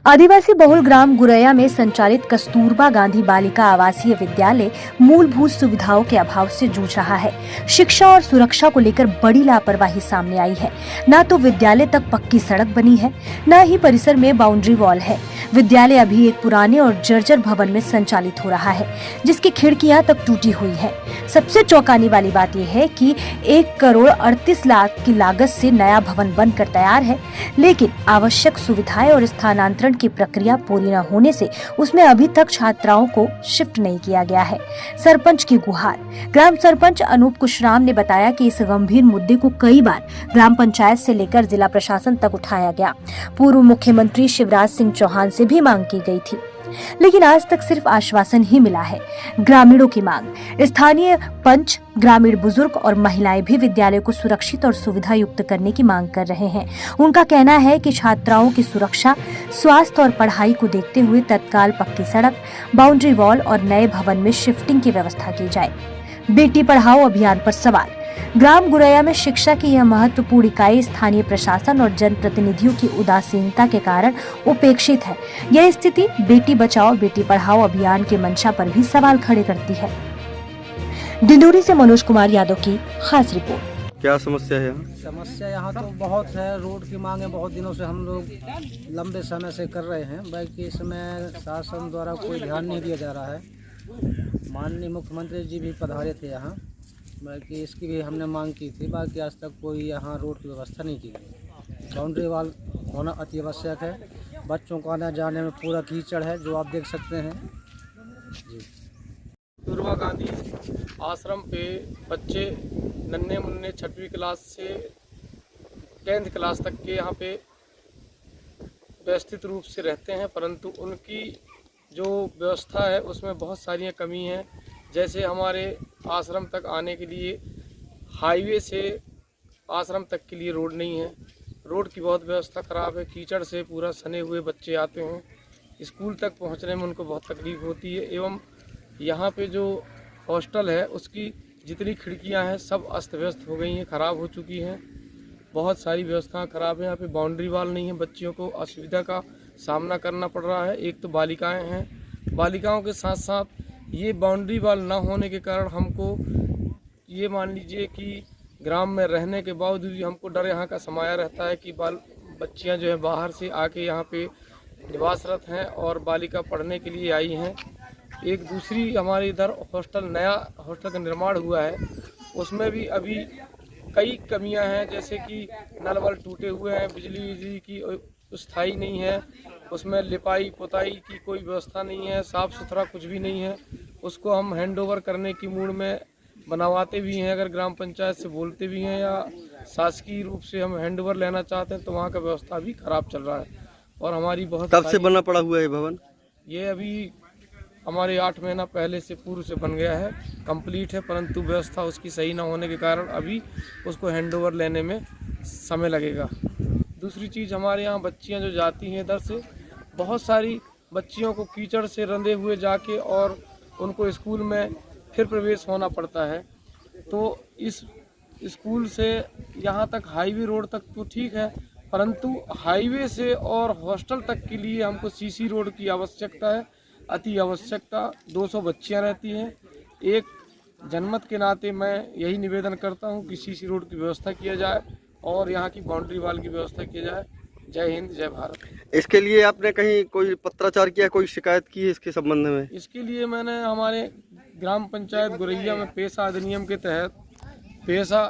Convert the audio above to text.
आदिवासी बहुल ग्राम गुरैया में संचालित कस्तूरबा गांधी बालिका आवासीय विद्यालय मूलभूत सुविधाओं के अभाव से जूझ रहा है। शिक्षा और सुरक्षा को लेकर बड़ी लापरवाही सामने आई है। न तो विद्यालय तक पक्की सड़क बनी है, न ही परिसर में बाउंड्री वॉल है। विद्यालय अभी एक पुराने और जर्जर भवन में संचालित हो रहा है, जिसकी खिड़कियां तक टूटी हुई है। सबसे चौंकाने वाली बात यह है कि 1,38,00,000 की लागत से नया भवन बनकर तैयार है, लेकिन आवश्यक सुविधाएं और स्थानांतरण की प्रक्रिया पूरी न होने से उसमें अभी तक छात्राओं को शिफ्ट नहीं किया गया है। सरपंच की गुहार। ग्राम सरपंच अनूप कुशराम ने बताया कि इस गंभीर मुद्दे को कई बार ग्राम पंचायत से लेकर जिला प्रशासन तक उठाया गया। पूर्व मुख्यमंत्री शिवराज सिंह चौहान से भी मांग की गई थी, लेकिन आज तक सिर्फ आश्वासन ही मिला है। ग्रामीणों की मांग। स्थानीय पंच, ग्रामीण बुजुर्ग और महिलाएं भी विद्यालय को सुरक्षित और सुविधा युक्त करने की मांग कर रहे हैं। उनका कहना है कि छात्राओं की सुरक्षा, स्वास्थ्य और पढ़ाई को देखते हुए तत्काल पक्की सड़क, बाउंड्री वॉल और नए भवन में शिफ्टिंग की व्यवस्था की जाए। बेटी पढ़ाओ अभियान पर सवाल। ग्राम गुरैया में शिक्षा की यह महत्वपूर्ण इकाई स्थानीय प्रशासन और जनप्रतिनिधियों की उदासीनता के कारण उपेक्षित है। यह स्थिति बेटी बचाओ बेटी पढ़ाओ अभियान के मंशा पर भी सवाल खड़े करती है। डिंडोरी से मनोज कुमार यादव की खास रिपोर्ट। क्या समस्या है यहाँ? समस्या यहाँ तो बहुत है। रोड की मांगे बहुत दिनों से हम लोग लंबे समय से कर रहे हैं, बाकी इसमें शासन द्वारा कोई ध्यान नहीं दिया जा रहा है। माननीय मुख्यमंत्री जी भी पधारे थे यहाँ, बाकी इसकी भी हमने मांग की थी, बाकी आज तक कोई यहाँ रोड की व्यवस्था नहीं की गई। बाउंड्री वॉल होना अति आवश्यक है। बच्चों को आने जाने में पूरा कीचड़ है, जो आप देख सकते हैं जी। कस्तूरबा गांधी आश्रम पे बच्चे नन्हे मुन्ने 6वीं क्लास से 10th क्लास तक के यहाँ पे व्यवस्थित रूप से रहते हैं, परंतु उनकी जो व्यवस्था है उसमें बहुत सारी कमी है। जैसे हमारे आश्रम तक आने के लिए हाईवे से आश्रम तक के लिए रोड नहीं है। रोड की बहुत व्यवस्था ख़राब है। कीचड़ से पूरा सने हुए बच्चे आते हैं। स्कूल तक पहुंचने में उनको बहुत तकलीफ़ होती है। एवं यहाँ पे जो हॉस्टल है उसकी जितनी खिड़कियां हैं सब अस्त व्यस्त हो गई हैं, ख़राब हो चुकी हैं। बहुत सारी व्यवस्थाएं ख़राब हैं। यहाँ पे बाउंड्री वॉल नहीं है। बच्चियों को असुविधा का सामना करना पड़ रहा है। एक तो बालिकाएं हैं, बालिकाओं के साथ साथ ये बाउंड्री वॉल ना होने के कारण हमको ये मान लीजिए कि ग्राम में रहने के बावजूद भी हमको डर यहाँ का समाया रहता है कि बच्चियाँ जो है बाहर से आके यहाँ पे निवासरत हैं और बालिका पढ़ने के लिए आई हैं। एक दूसरी हमारे इधर नया हॉस्टल का निर्माण हुआ है, उसमें भी अभी कई कमियां हैं, जैसे कि नल वल टूटे हुए हैं, बिजली की स्थायी नहीं है, उसमें लिपाई पुताई की कोई व्यवस्था नहीं है, साफ़ सुथरा कुछ भी नहीं है। उसको हम हैंडओवर करने की मूड में बनवाते भी हैं, अगर ग्राम पंचायत से बोलते भी हैं या शासकीय रूप से हम हैंडओवर लेना चाहते हैं तो वहाँ का व्यवस्था भी खराब चल रहा है। और हमारी बहुत कब से बना पड़ा हुआ है भवन? ये अभी हमारे 8 महीना पहले से पूर्व से बन गया है, कंप्लीट है, परंतु व्यवस्था उसकी सही ना होने के कारण अभी उसको हैंडओवर लेने में समय लगेगा। दूसरी चीज़, हमारे यहाँ बच्चियाँ जो जाती हैं इधर से, बहुत सारी बच्चियों को कीचड़ से रंधे हुए जाके और उनको स्कूल में फिर प्रवेश होना पड़ता है। तो इस स्कूल से यहाँ तक हाईवे रोड तक तो ठीक है, परंतु हाईवे से और हॉस्टल तक के लिए हमको सीसी रोड की आवश्यकता है, अति आवश्यकता। 200 बच्चियाँ रहती हैं। एक जनमत के नाते मैं यही निवेदन करता हूँ कि सीसी रोड की व्यवस्था किया जाए और यहाँ की बाउंड्री वॉल की व्यवस्था की जाए। जय हिंद, जय भारत। इसके लिए आपने कहीं कोई पत्राचार किया, कोई शिकायत की है इसके संबंध में? इसके लिए मैंने हमारे ग्राम पंचायत गुरैया में पेशा अधिनियम के तहत पेशा